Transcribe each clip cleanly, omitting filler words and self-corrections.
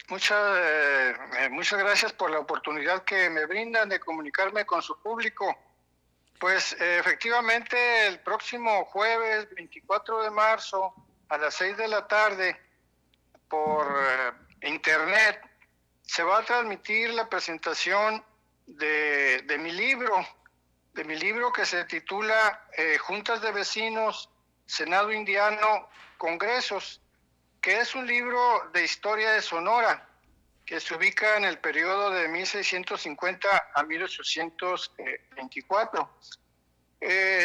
muchas gracias por la oportunidad que me brindan de comunicarme con su público. Pues efectivamente el próximo jueves 24 de marzo a las 6 de la tarde por internet se va a transmitir la presentación de mi libro que se titula Juntas de Vecinos, Senado Indiano, Congresos, que es un libro de historia de Sonora que se ubica en el periodo de 1650 a 1824.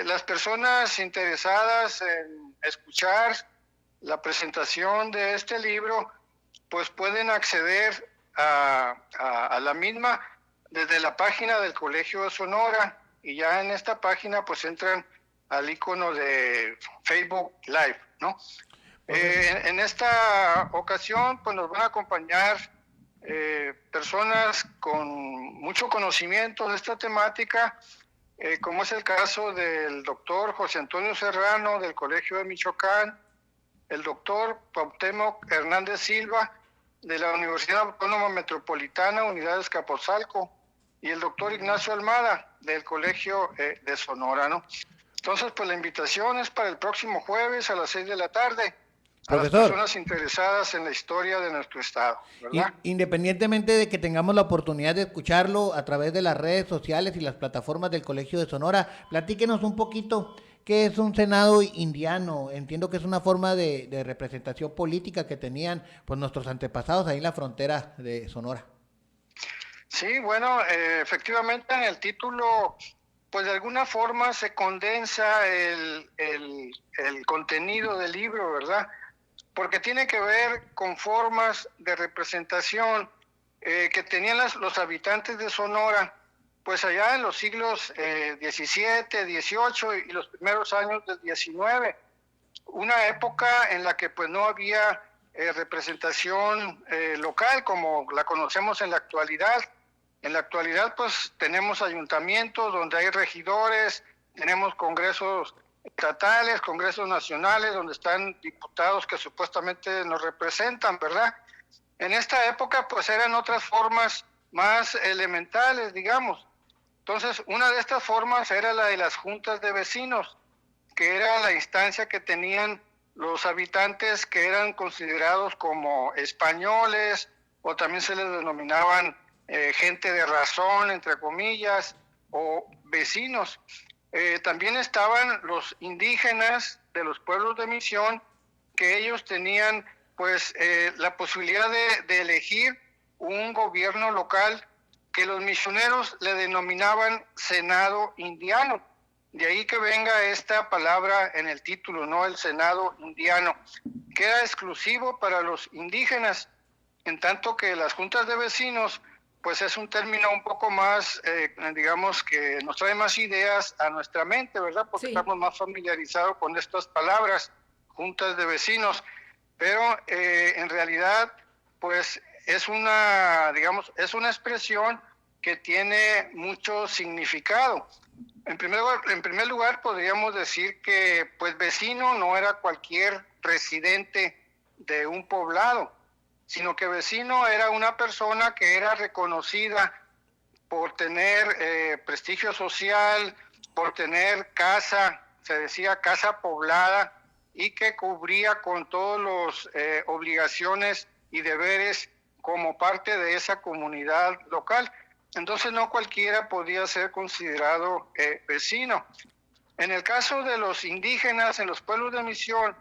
Las personas interesadas en escuchar la presentación de este libro, pues pueden acceder a la misma desde la página del Colegio de Sonora, y ya en esta página pues entran al icono de Facebook Live, ¿no? En esta ocasión pues nos van a acompañar personas con mucho conocimiento de esta temática, como es el caso del doctor José Antonio Serrano del Colegio de Michoacán, el doctor Cuauhtémoc Hernández Silva de la Universidad Autónoma Metropolitana, Unidad de Azcapotzalco, y el doctor Ignacio Almada del Colegio de Sonora, ¿no? Entonces, pues la invitación es para el próximo jueves a las 6 de la tarde a las Profesor, personas interesadas en la historia de nuestro estado, ¿verdad? independientemente de que tengamos la oportunidad de escucharlo a través de las redes sociales y las plataformas del Colegio de Sonora, platíquenos un poquito qué es un Senado indiano. Entiendo que es una forma de representación política que tenían pues nuestros antepasados ahí en la frontera de Sonora. Sí, bueno, efectivamente en el título, pues de alguna forma se condensa el contenido del libro, ¿verdad? Porque tiene que ver con formas de representación que tenían los habitantes de Sonora, pues allá en los siglos XVII, XVIII y los primeros años del XIX, una época en la que pues no había representación local como la conocemos en la actualidad. En la actualidad pues tenemos ayuntamientos donde hay regidores, tenemos congresos estatales, congresos nacionales, donde están diputados que supuestamente nos representan, ¿verdad? En esta época pues eran otras formas más elementales, digamos. Entonces, una de estas formas era la de las juntas de vecinos, que era la instancia que tenían los habitantes que eran considerados como españoles, o también se les denominaban gente de razón, entre comillas, o vecinos. También estaban los indígenas de los pueblos de misión, que ellos tenían pues la posibilidad de elegir un gobierno local que los misioneros le denominaban Senado Indiano. De ahí que venga esta palabra en el título, ¿no? El Senado Indiano, que era exclusivo para los indígenas, en tanto que las juntas de vecinos pues es un término un poco más, digamos, que nos trae más ideas a nuestra mente, ¿verdad? Porque Sí. estamos más familiarizados con estas palabras, juntas de vecinos, pero en realidad, pues es una, digamos, es una expresión que tiene mucho significado. En primer lugar, podríamos decir que, pues, vecino no era cualquier residente de un poblado, sino que vecino era una persona que era reconocida por tener prestigio social, por tener casa, se decía casa poblada, y que cubría con todas las obligaciones y deberes como parte de esa comunidad local. Entonces no cualquiera podía ser considerado vecino. En el caso de los indígenas en los pueblos de misión,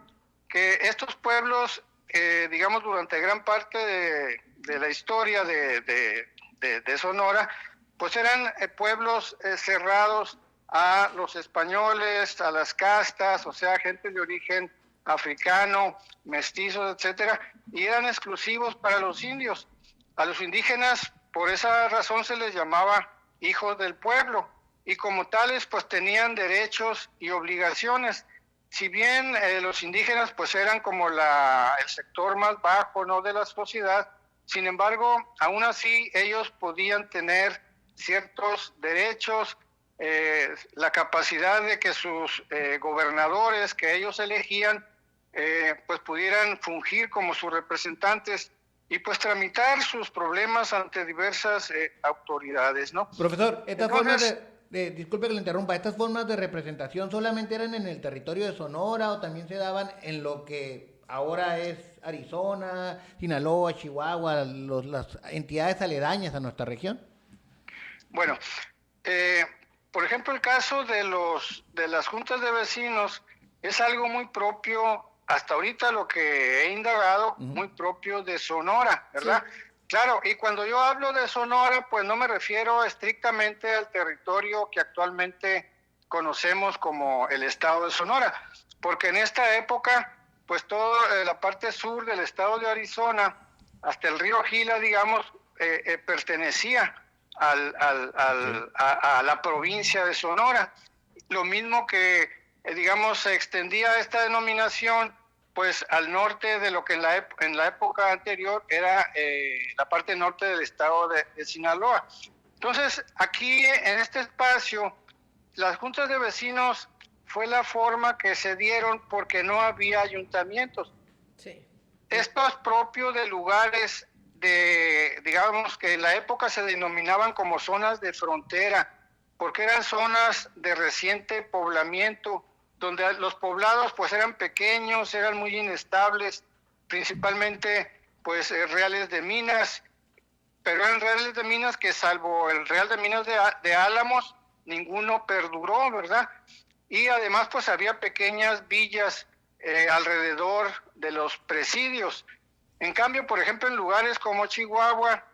que estos pueblos, digamos, durante gran parte de la historia de Sonora, pues eran pueblos cerrados a los españoles, a las castas, o sea, gente de origen africano, mestizos, etcétera, y eran exclusivos para los indios. A los indígenas, por esa razón, se les llamaba hijos del pueblo, y como tales, pues tenían derechos y obligaciones. Si bien los indígenas pues eran como el sector más bajo, ¿no?, de la sociedad, sin embargo, aún así ellos podían tener ciertos derechos, la capacidad de que sus gobernadores que ellos elegían pues pudieran fungir como sus representantes y pues tramitar sus problemas ante diversas autoridades, ¿no? Profesor, estas formas Entonces, disculpe que le interrumpa, ¿estas formas de representación solamente eran en el territorio de Sonora o también se daban en lo que ahora es Arizona, Sinaloa, Chihuahua, las entidades aledañas a nuestra región? bueno, eh, por ejemplo, el caso de las juntas de vecinos es algo muy propio, hasta ahorita lo que he indagado, Ujú. muy propio de Sonora, ¿verdad? Sí. Claro, y cuando yo hablo de Sonora, pues no me refiero estrictamente al territorio que actualmente conocemos como el estado de Sonora, porque en esta época, pues toda la parte sur del estado de Arizona, hasta el río Gila, digamos, pertenecía Sí. a la provincia de Sonora. Lo mismo que, digamos, se extendía esta denominación pues al norte de lo que en la época anterior era la parte norte del estado de Sinaloa. Entonces, aquí en este espacio, las juntas de vecinos fue la forma que se dieron porque no había ayuntamientos. Sí. Esto es propio de lugares digamos, que en la época se denominaban como zonas de frontera, porque eran zonas de reciente poblamiento, donde los poblados pues eran pequeños, eran muy inestables, principalmente pues reales de minas, pero eran reales de minas que salvo el real de minas de Álamos, ninguno perduró, ¿verdad? Y además pues había pequeñas villas alrededor de los presidios. En cambio, por ejemplo, en lugares como Chihuahua,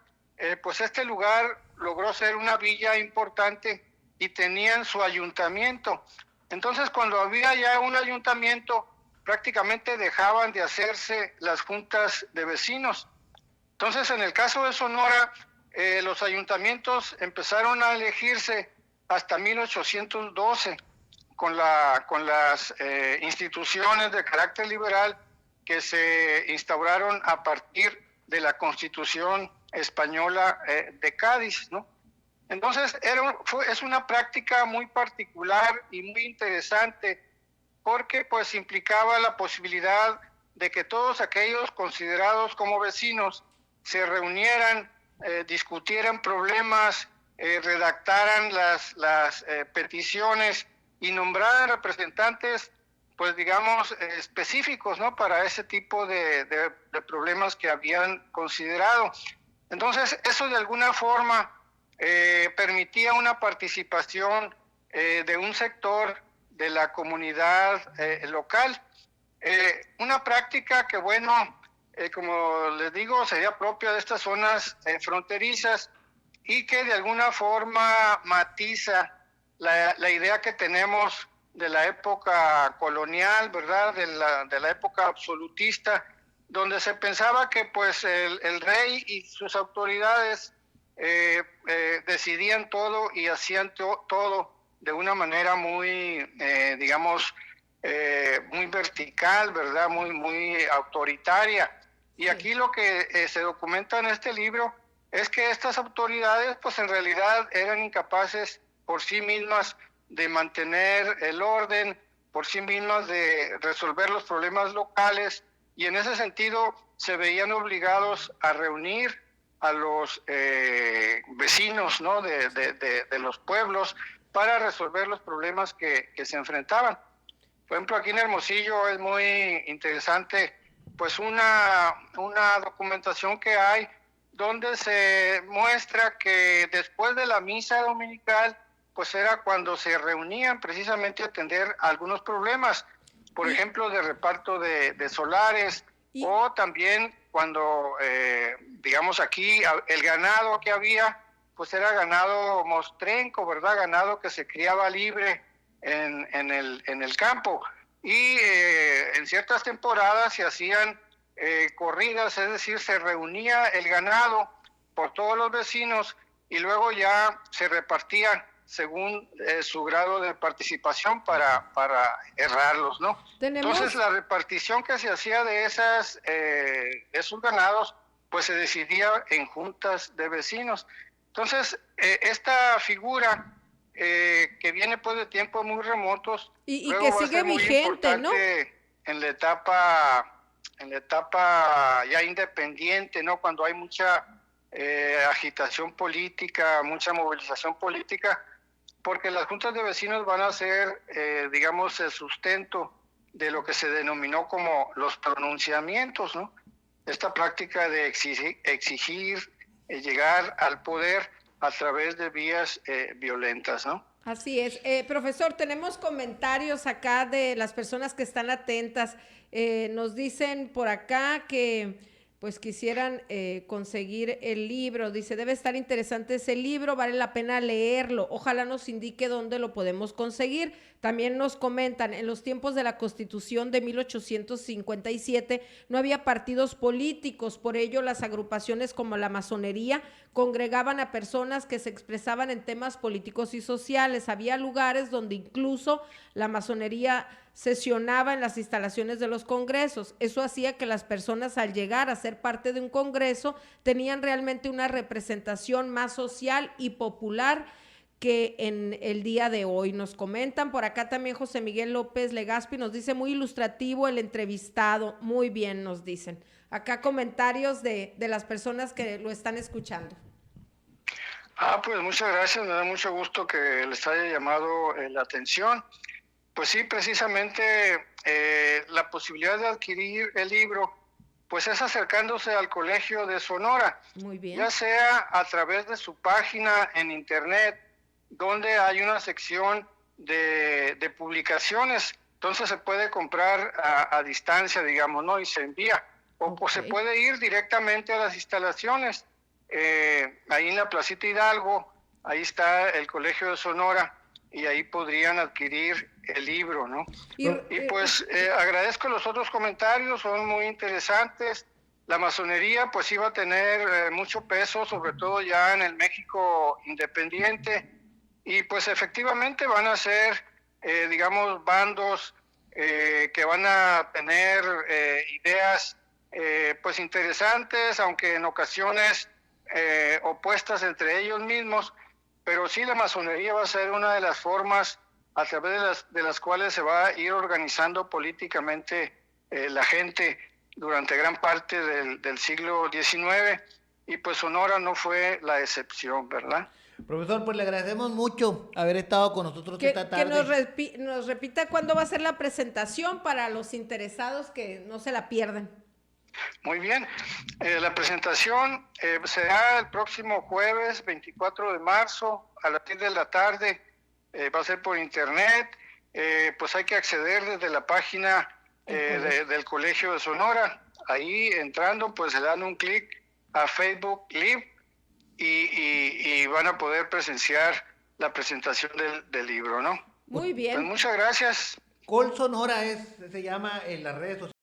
pues este lugar logró ser una villa importante y tenían su ayuntamiento. Entonces, cuando había ya un ayuntamiento, prácticamente dejaban de hacerse las juntas de vecinos. Entonces, en el caso de Sonora, los ayuntamientos empezaron a elegirse hasta 1812 con las instituciones de carácter liberal que se instauraron a partir de la Constitución española de Cádiz, ¿no? Entonces, es una práctica muy particular y muy interesante porque pues implicaba la posibilidad de que todos aquellos considerados como vecinos se reunieran, discutieran problemas, redactaran las peticiones y nombraran representantes, pues digamos, específicos, ¿no? Para ese tipo de problemas que habían considerado. Entonces, eso de alguna forma permitía una participación de un sector de la comunidad local. Una práctica que, bueno, como les digo, sería propia de estas zonas fronterizas y que de alguna forma matiza la idea que tenemos de la época colonial, ¿verdad? De la época absolutista, donde se pensaba que pues el rey y sus autoridades decidían todo y hacían todo de una manera muy, digamos, muy vertical, ¿verdad? Muy autoritaria. Y Sí. aquí lo que se documenta en este libro es que estas autoridades, pues en realidad eran incapaces por sí mismas de mantener el orden, por sí mismas de resolver los problemas locales, y en ese sentido se veían obligados a reunir a los vecinos, ¿no? de los pueblos para resolver los problemas que se enfrentaban. Por ejemplo, aquí en Hermosillo es muy interesante pues una documentación que hay donde se muestra que después de la misa dominical pues era cuando se reunían precisamente a atender algunos problemas, por Y, ejemplo, de reparto de solares, y o también cuando, digamos aquí, el ganado que había, pues era ganado mostrenco, ¿verdad? Ganado que se criaba libre en el campo. Y en ciertas temporadas se hacían corridas, es decir, se reunía el ganado por todos los vecinos y luego ya se repartía según su grado de participación para errarlos, ¿no? Entonces tenemos, la repartición que se hacía de esos ganados, pues se decidía en juntas de vecinos. Entonces, esta figura que viene pues de tiempos muy remotos, y que luego va a sigue ser muy vigente, ¿no? importante en la etapa en la etapa ya independiente, ¿no? Cuando hay mucha agitación política, mucha movilización política, porque las juntas de vecinos van a ser, digamos, el sustento de lo que se denominó como los pronunciamientos, ¿no? Esta práctica de exigir llegar al poder a través de vías violentas, ¿no? Así es. Profesor, tenemos comentarios acá de las personas que están atentas. Nos dicen por acá que pues quisieran conseguir el libro. Dice, debe estar interesante ese libro, vale la pena leerlo. Ojalá nos indique dónde lo podemos conseguir. También nos comentan, en los tiempos de la Constitución de 1857 no había partidos políticos, por ello las agrupaciones como la masonería congregaban a personas que se expresaban en temas políticos y sociales. Había lugares donde incluso la masonería sesionaba en las instalaciones de los congresos. Eso hacía que las personas al llegar a ser parte de un congreso tenían realmente una representación más social y popular que en el día de hoy. Nos comentan por acá también José Miguel López Legaspi, nos dice muy ilustrativo el entrevistado, muy bien nos dicen. Acá comentarios de las personas que lo están escuchando. Pues muchas gracias, me da mucho gusto que les haya llamado la atención. Pues sí, precisamente la posibilidad de adquirir el libro, pues es acercándose al Colegio de Sonora. Muy bien. Ya sea a través de su página en internet, donde hay una sección de publicaciones, entonces se puede comprar a distancia, digamos, ¿no? Y se envía. O pues se puede ir directamente a las instalaciones. Ahí en la Placita Hidalgo, ahí está el Colegio de Sonora, y ahí podrían adquirir el libro, ¿no? Y pues agradezco los otros comentarios, son muy interesantes. La masonería pues iba a tener mucho peso, sobre todo ya en el México independiente, y pues efectivamente van a ser, digamos, bandos que van a tener ideas pues interesantes, aunque en ocasiones opuestas entre ellos mismos, pero sí la masonería va a ser una de las formas a través de las cuales se va a ir organizando políticamente la gente durante gran parte del siglo XIX, y pues Sonora no fue la excepción, ¿verdad? Profesor, pues le agradecemos mucho haber estado con nosotros esta tarde. Que nos repita cuándo va a ser la presentación para los interesados que no se la pierdan. Muy bien, la presentación será el próximo jueves 24 de marzo a las 10 de la tarde, va a ser por internet, pues hay que acceder desde la página del Colegio de Sonora. Ahí entrando pues se dan un clic a Facebook Live y van a poder presenciar la presentación del libro, ¿no? Muy bien. Pues muchas gracias. Col Sonora se llama en las redes sociales.